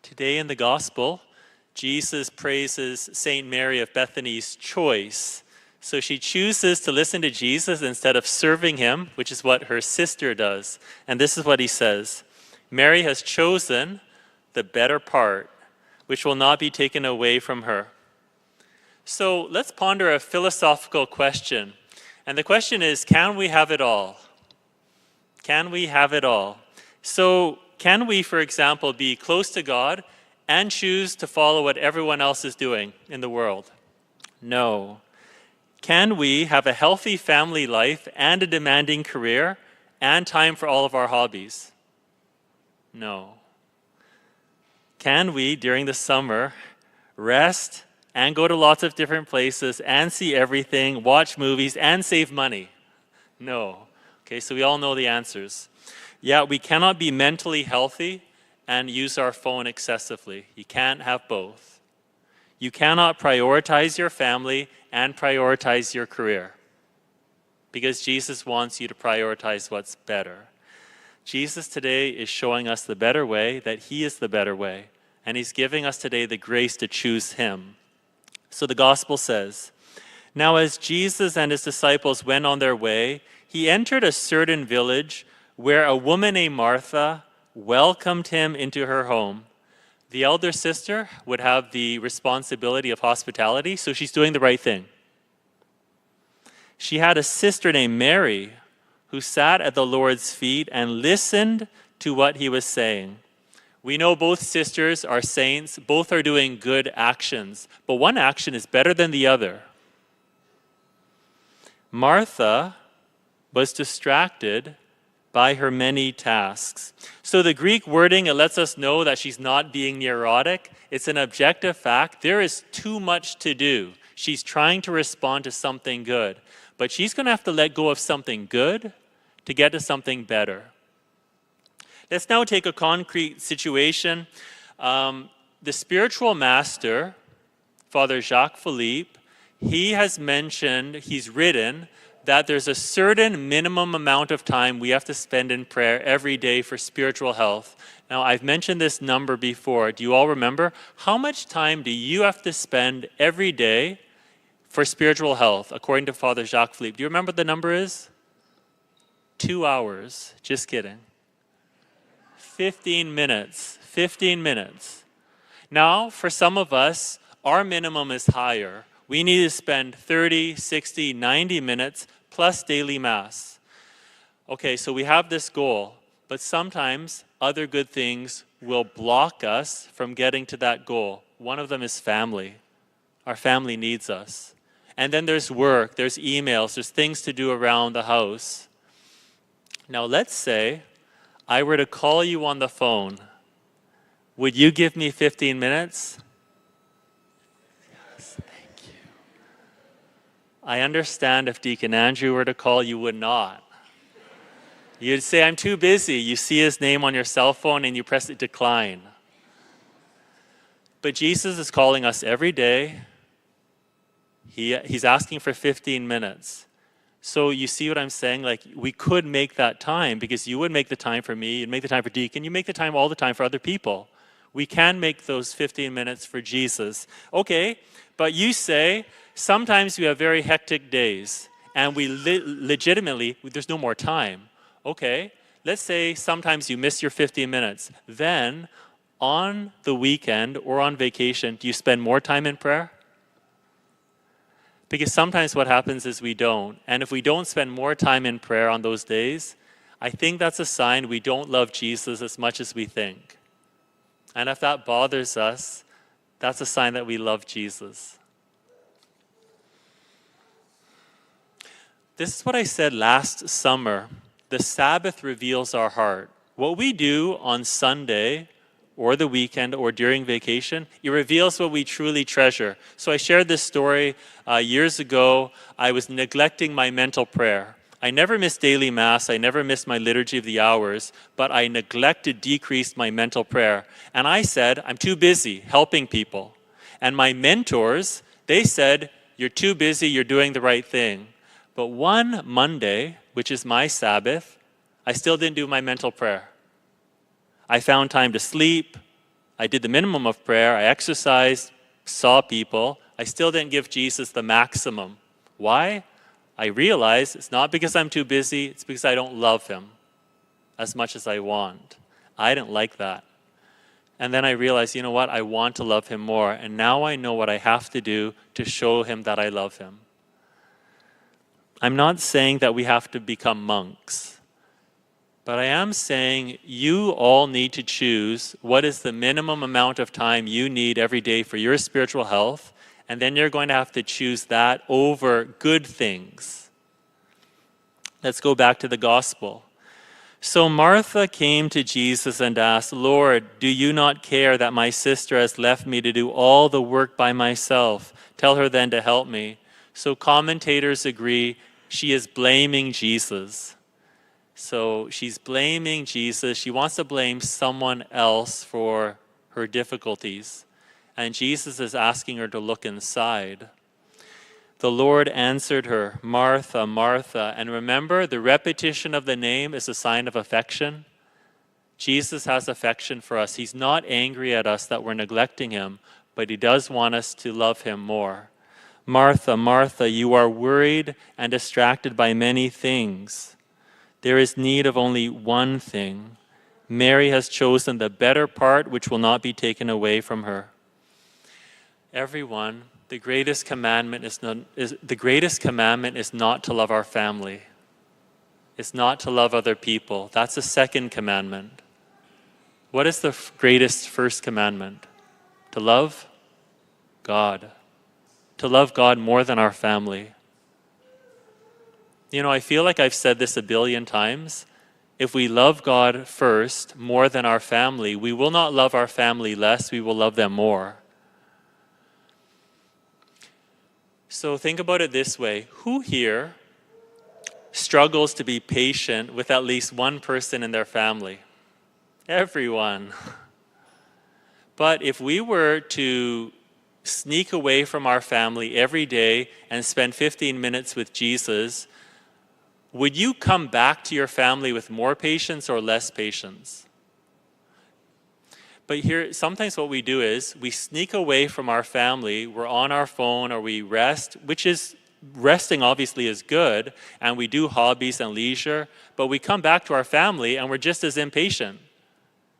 Today in the Gospel, Jesus praises St. Mary of Bethany's choice. So she chooses to listen to Jesus instead of serving him, which is what her sister does. And this is what he says: Mary has chosen the better part, which will not be taken away from her. So let's ponder a philosophical question. And the question is, can we have it all? Can we have it all? So can we, for example, be close to God and choose to follow what everyone else is doing in the world? No. Can we have a healthy family life and a demanding career and time for all of our hobbies? No. Can we, during the summer, rest and go to lots of different places and see everything, watch movies, and save money? No. Okay, so we all know the answers. Yeah, we cannot be mentally healthy and use our phone excessively. You can't have both. You cannot prioritize your family and prioritize your career, because Jesus wants you to prioritize what's better. Jesus today is showing us the better way, that he is the better way, and he's giving us today the grace to choose him. So the gospel says, "Now as Jesus and his disciples went on their way, he entered a certain village where a woman named Martha welcomed him into her home." The elder sister would have the responsibility of hospitality, so she's doing the right thing. She had a sister named Mary who sat at the Lord's feet and listened to what he was saying. We know both sisters are saints, both are doing good actions, but one action is better than the other. Martha was distracted by her many tasks. So the Greek wording, it lets us know that she's not being neurotic. It's an objective fact. There is too much to do. She's trying to respond to something good, but she's going to have to let go of something good to get to something better. Let's now take a concrete situation. The spiritual master, Father Jacques Philippe, he has mentioned, he's written, that there's a certain minimum amount of time we have to spend in prayer every day for spiritual health. Now, I've mentioned this number before. Do you all remember? How much time do you have to spend every day for spiritual health, according to Father Jacques Philippe? Do you remember what the number is? 2 hours. Just kidding. 15 minutes. 15 minutes. Now, for some of us, our minimum is higher. We need to spend 30, 60, 90 minutes plus daily mass. Okay, so we have this goal, but sometimes other good things will block us from getting to that goal. One of them is family. Our family needs us. And then there's work, there's emails, there's things to do around the house. Now let's say I were to call you on the phone. Would you give me 15 minutes? I understand if Deacon Andrew were to call, you would not. You'd say, I'm too busy. You see his name on your cell phone and you press decline. But Jesus is calling us every day. He's asking for 15 minutes. So you see what I'm saying? Like, we could make that time, because you would make the time for me, you'd make the time for Deacon, you make the time all the time for other people. We can make those 15 minutes for Jesus. Okay, but you say, sometimes we have very hectic days and we legitimately, there's no more time. Okay, let's say sometimes you miss your 15 minutes. Then on the weekend or on vacation, do you spend more time in prayer? Because sometimes what happens is we don't. And if we don't spend more time in prayer on those days, I think that's a sign we don't love Jesus as much as we think. And if that bothers us, that's a sign that we love Jesus. This is what I said last summer. The Sabbath reveals our heart. What we do on Sunday or the weekend or during vacation, it reveals what we truly treasure. So I shared this story years ago. I was neglecting my mental prayer. I never missed daily mass. I never missed my liturgy of the hours, but I decreased my mental prayer. And I said, I'm too busy helping people. And my mentors, they said, you're too busy, you're doing the right thing. But one Monday, which is my Sabbath, I still didn't do my mental prayer. I found time to sleep, I did the minimum of prayer, I exercised, saw people, I still didn't give Jesus the maximum. Why? I realized it's not because I'm too busy, it's because I don't love him as much as I want. I didn't like that. And then I realized, you know what, I want to love him more, and now I know what I have to do to show him that I love him. I'm not saying that we have to become monks. But I am saying you all need to choose what is the minimum amount of time you need every day for your spiritual health, and then you're going to have to choose that over good things. Let's go back to the gospel. So Martha came to Jesus and asked, "Lord, do you not care that my sister has left me to do all the work by myself? Tell her then to help me." So commentators agree she is blaming Jesus. So she's blaming Jesus. She wants to blame someone else for her difficulties. And Jesus is asking her to look inside. The Lord answered her, "Martha, Martha." And remember, the repetition of the name is a sign of affection. Jesus has affection for us. He's not angry at us that we're neglecting him, but he does want us to love him more. "Martha, Martha, you are worried and distracted by many things. There is need of only one thing. Mary has chosen the better part, which will not be taken away from her." Everyone, the greatest commandment is not to love our family. It's not to love other people. That's the second commandment. What is the greatest first commandment? To love God. To love God more than our family. You know, I feel like I've said this a billion times. If we love God first more than our family, we will not love our family less, we will love them more. So think about it this way. Who here struggles to be patient with at least one person in their family? Everyone. But if we were to sneak away from our family every day and spend 15 minutes with Jesus, would you come back to your family with more patience or less patience? But here, sometimes what we do is we sneak away from our family, we're on our phone or we rest, which is, resting obviously is good, and we do hobbies and leisure, but we come back to our family and we're just as impatient.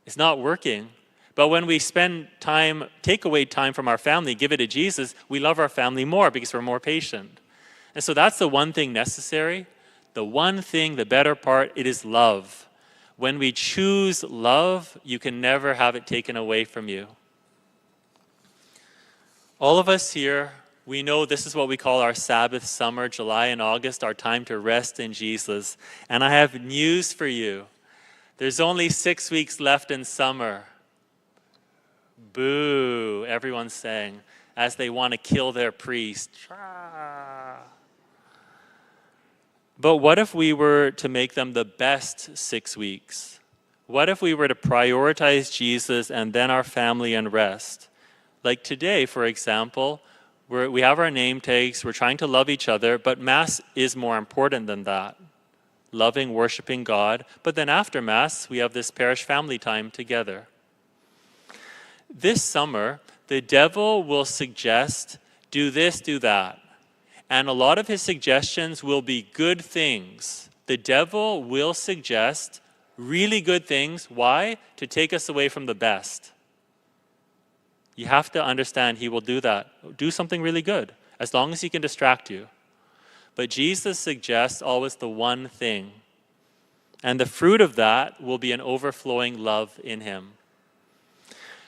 It's not working. But when we spend time, take away time from our family, give it to Jesus, we love our family more because we're more patient. And so that's the one thing necessary. The one thing, the better part, it is love. When we choose love, you can never have it taken away from you. All of us here, we know this is what we call our Sabbath summer, July and August, our time to rest in Jesus. And I have news for you. There's only 6 weeks left in summer. Boo, everyone's saying, as they want to kill their priest. But what if we were to make them the best 6 weeks? What if we were to prioritize Jesus and then our family and rest? Like today, for example, we have our name tags, we're trying to love each other, but Mass is more important than that. Loving, worshiping God. But then after Mass, we have this parish family time together. This summer, the devil will suggest, do this, do that. And a lot of his suggestions will be good things. The devil will suggest really good things. Why? To take us away from the best. You have to understand he will do that. Do something really good, as long as he can distract you. But Jesus suggests always the one thing. And the fruit of that will be an overflowing love in him.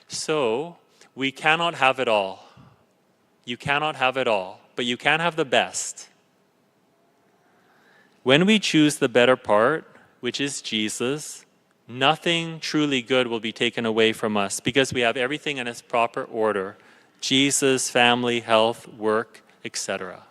So, we cannot have it all. You cannot have it all, but you can have the best. When we choose the better part, which is Jesus, nothing truly good will be taken away from us because we have everything in its proper order. Jesus, family, health, work, etc.